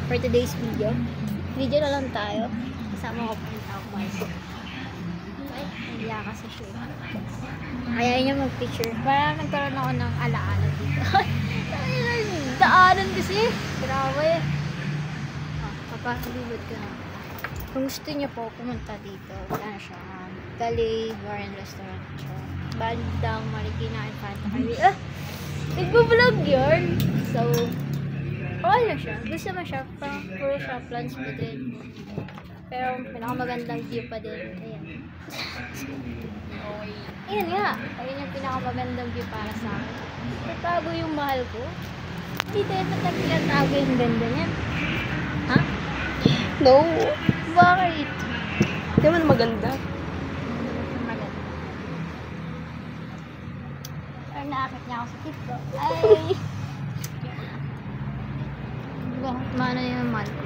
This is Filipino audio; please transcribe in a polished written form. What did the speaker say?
for today's video. Video na lang tayo. Kasama ko pa rin ako, Marco. Ay, nandiyan kasi siya. Ayaw niya mag-picture. Parang nagkaroon ako ng alaala dito. Daanan kasi. Grabe. Papakabibot ko na. Kung gusto niyo po pumunta dito, ano siya, Calais Bar and Restaurant siya. Bandang Marikina Infanta Highway. Nagbablog yun. So, okay na siya. Gusto mo siya. Puro siya plans mo din. Pero, pinakamagandang view pa din. Ayan. Ayan nga. Ayan yung pinakamagandang view para sa akin. Natago yung mahal ko. Hindi tayo pinatago yung ganda niya. Ha? No. Bakit? Hindi man maganda. Maganda. Pero naakit niya ako sa tip ko. Ay! Bakit maano yung mahal ko?